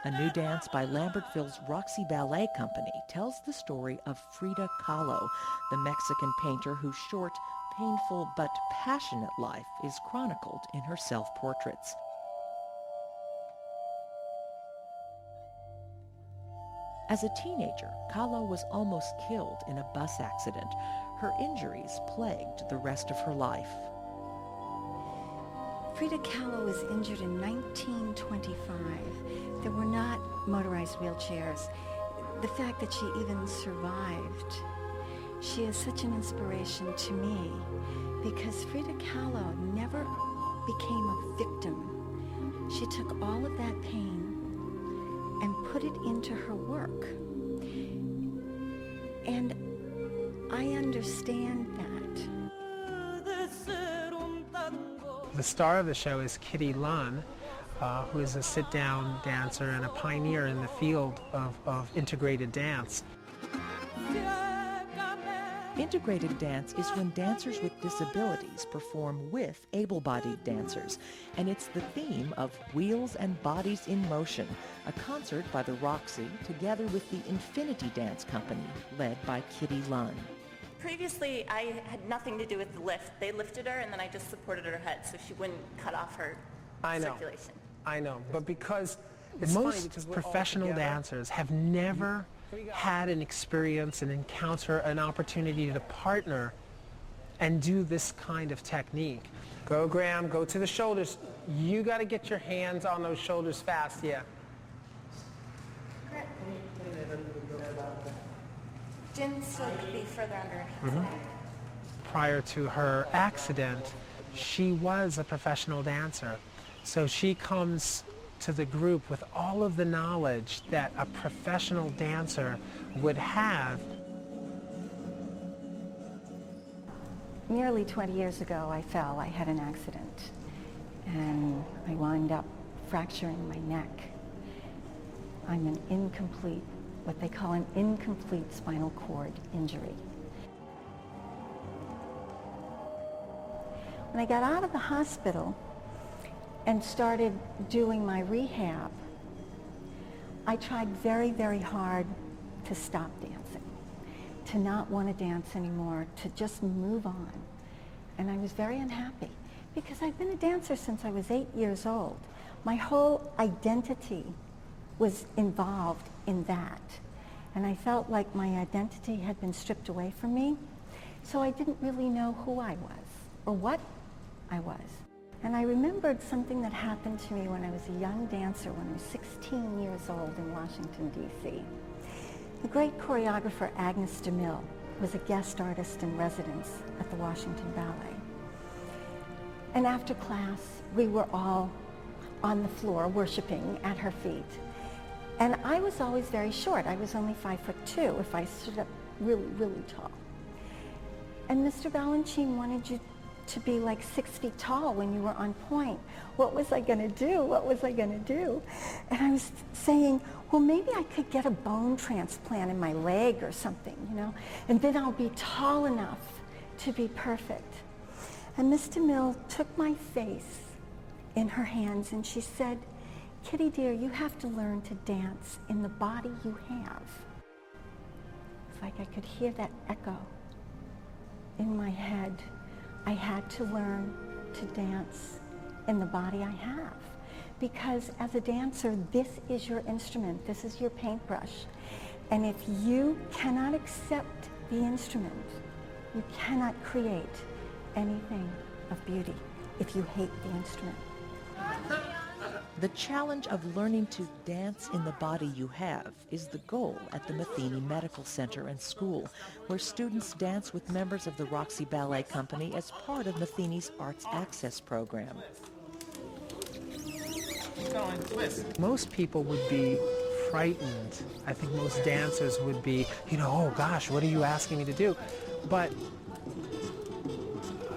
A new dance by Lambertville's Roxey Ballet Company tells the story of Frida Kahlo, the Mexican painter whose short, painful but passionate life is chronicled in her self-portraits. As a teenager, Kahlo was almost killed in a bus accident. Her injuries plagued the rest of her life. Frida Kahlo was injured in 1925. There were not motorized wheelchairs. The fact that she even survived, she is such an inspiration to me because Frida Kahlo never became a victim. She took all of that pain and put it into her work. And I understand that. The star of the show is Kitty Lunn, who is a sit-down dancer and a pioneer in the field of integrated dance. Integrated dance is when dancers with disabilities perform with able-bodied dancers, and it's the theme of Wheels and Bodies in Motion, a concert by the Roxey together with the Infinity Dance Company, led by Kitty Lunn. Previously, I had nothing to do with the lift. They lifted her, and then I just supported her head so she wouldn't cut off her circulation. I know, but because most professional dancers have never had an experience and encounter an opportunity to partner and do this kind of technique. Go, Graham, go to the shoulders. You got to get your hands on those shoulders fast, yeah. Jen still could be further under. Prior to her accident, she was a professional dancer. So she comes to the group with all of the knowledge that a professional dancer would have. Nearly 20 years ago, I fell. I had an accident, and I wound up fracturing my neck. I'm an incomplete, what they call an incomplete spinal cord injury. When I got out of the hospital and started doing my rehab, I tried very, very hard to stop dancing, to not want to dance anymore, to just move on. And I was very unhappy because I've been a dancer since I was 8 years old. My whole identity was involved in that. And I felt like my identity had been stripped away from me. So I didn't really know who I was or what I was. And I remembered something that happened to me when I was a young dancer, when I was 16 years old in Washington, D.C. The great choreographer Agnes DeMille was a guest artist in residence at the Washington Ballet. And after class, we were all on the floor worshiping at her feet. And I was always very short. I was only 5'2" if I stood up really, really tall. And Mr. Balanchine wanted you to be like 6 feet tall when you were on point. What was I going to do? What was I going to do? And I was saying, well, maybe I could get a bone transplant in my leg or something, you know, and then I'll be tall enough to be perfect. And Miss DeMille took my face in her hands and she said, Kitty dear, you have to learn to dance in the body you have. It's like I could hear that echo in my head. I had to learn to dance in the body I have. Because as a dancer, this is your instrument, this is your paintbrush. And if you cannot accept the instrument, you cannot create anything of beauty if you hate the instrument. The challenge of learning to dance in the body you have is the goal at the Matheny Medical Center and School, where students dance with members of the Roxey Ballet Company as part of Matheny's Arts Access program. Most people would be frightened. I think most dancers would be, you know, oh gosh, what are you asking me to do? But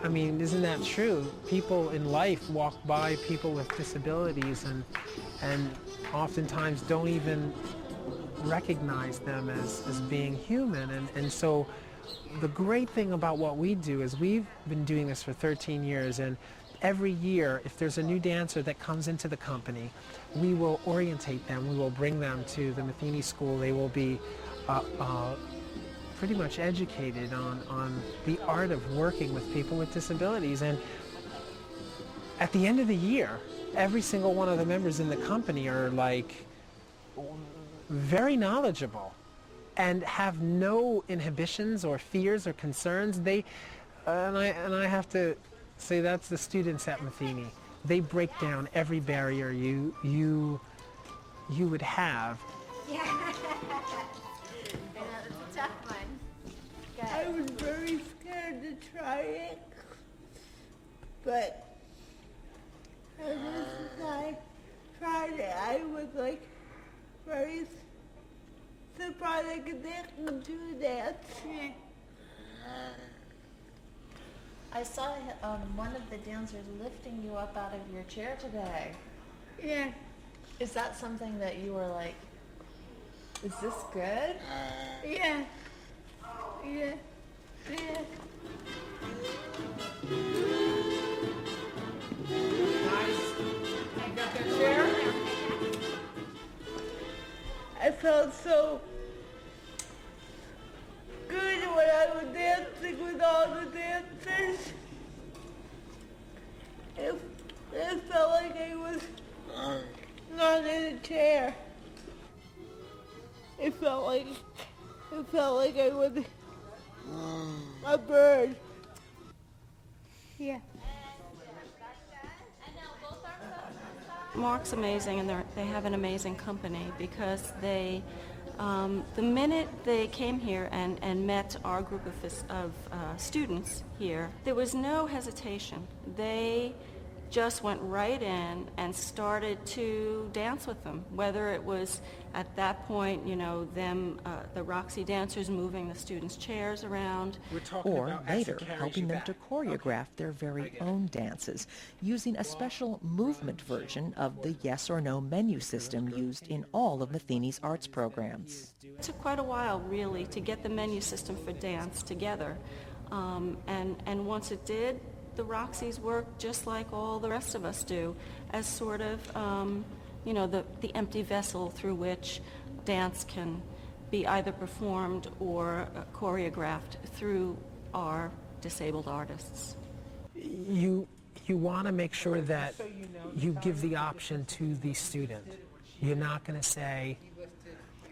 I mean, isn't that true? People in life walk by people with disabilities and oftentimes don't even recognize them as being human. And so the great thing about what we do is we've been doing this for 13 years, and every year, if there's a new dancer that comes into the company, we will orientate them. We will bring them to the Matheny school. They will be pretty much educated on the art of working with people with disabilities. And at the end of the year, every single one of the members in the company are like very knowledgeable and have no inhibitions or fears or concerns. And I have to say that's the students at Matheny. They break down every barrier you would have. Yeah. It's a tough one. I was very scared to try it, but ever since I tried it, I was like very surprised I could do that. I saw one of the dancers lifting you up out of your chair today. Yeah. Is that something that you were like, is this good? Yeah. Yeah. Yeah. Nice. You got that chair? I felt so good when I was dancing with all the dancers. It felt like I was not in a chair. It felt like I was a bird. Yeah. Mark's amazing, and they have an amazing company because they, the minute they came here and met our group of students here, there was no hesitation. They just went right in and started to dance with them, whether it was at that point, you know, them, the Roxey dancers moving the students' chairs around. Or later helping them to choreograph their very own dances, using a special movement version of the yes or no menu system used in all of Matheny's arts programs. It took quite a while, really, to get the menu system for dance together. And once it did, the Roxys work just like all the rest of us do, as sort of, you know, the empty vessel through which dance can be either performed or choreographed through our disabled artists. You want to make sure that you give the option to the student. You're not going to say,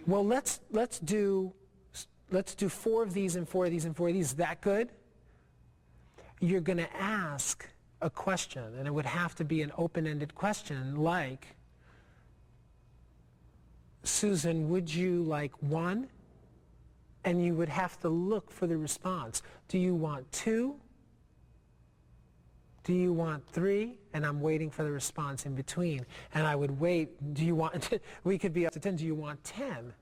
well, let's do 4 of these and 4 of these and 4 of these. Is that good? You're going to ask a question, and it would have to be an open-ended question like, Susan, would you like 1? And you would have to look for the response. Do you want 2? Do you want 3? And I'm waiting for the response in between. And I would wait, do you want, we could be up to 10, do you want 10?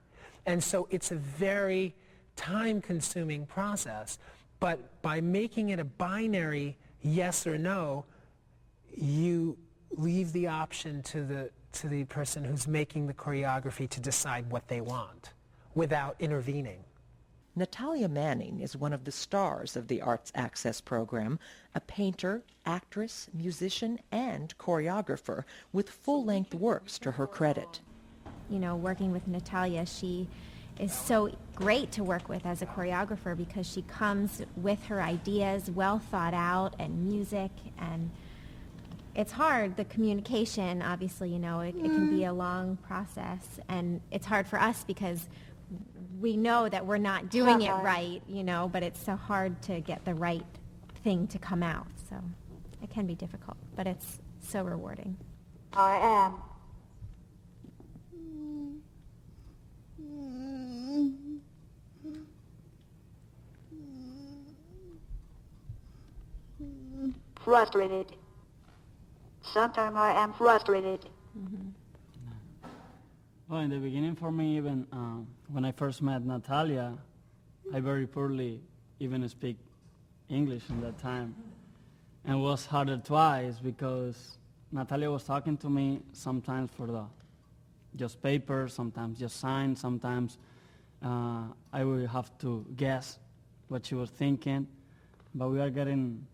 And so it's a very time-consuming process. But by making it a binary yes or no, you leave the option to the person who's making the choreography to decide what they want without intervening. Natalia Manning is one of the stars of the Arts Access program, a painter, actress, musician, and choreographer with full-length works to her credit. You know, working with Natalia, she is so great to work with as a choreographer because she comes with her ideas well thought out and music, and it's hard, the communication, obviously, you know, it can be a long process, and it's hard for us because we know that we're not doing it right, you know, but it's so hard to get the right thing to come out, so it can be difficult, but it's so rewarding. I am. Frustrated. Sometimes I am frustrated. Mm-hmm. Well, in the beginning for me, even when I first met Natalia, I very poorly even speak English in that time. And it was harder twice because Natalia was talking to me sometimes for the just paper, sometimes just sign, sometimes I would have to guess what she was thinking, but we are getting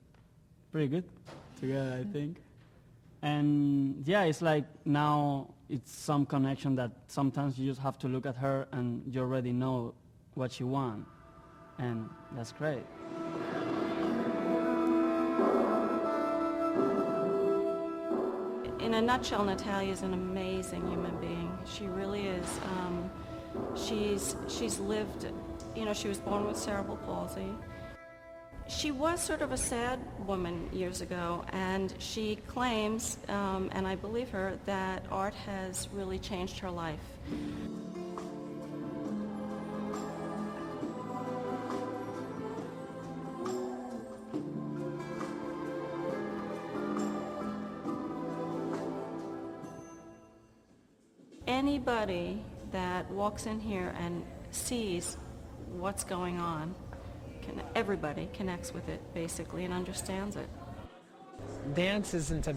pretty good. together, I think. And yeah, it's like now it's some connection that sometimes you just have to look at her and you already know what she wants. And that's great. In a nutshell, Natalia is an amazing human being. She really is. She's lived, you know, she was born with cerebral palsy. She was sort of a sad woman years ago, and she claims, and I believe her, that art has really changed her life. Anybody that walks in here and sees what's going on, everybody connects with it basically and understands it. Dance isn't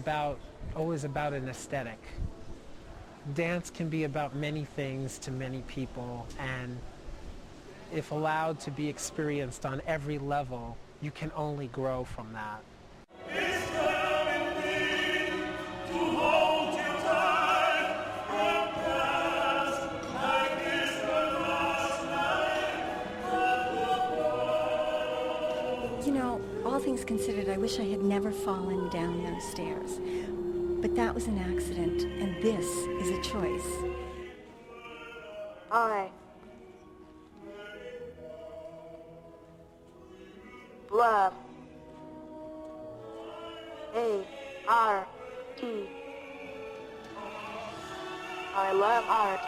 always about an aesthetic. Dance can be about many things to many people, and if allowed to be experienced on every level, you can only grow from that. You know, all things considered, I wish I had never fallen down those stairs. But that was an accident, and this is a choice. I love art. I love art.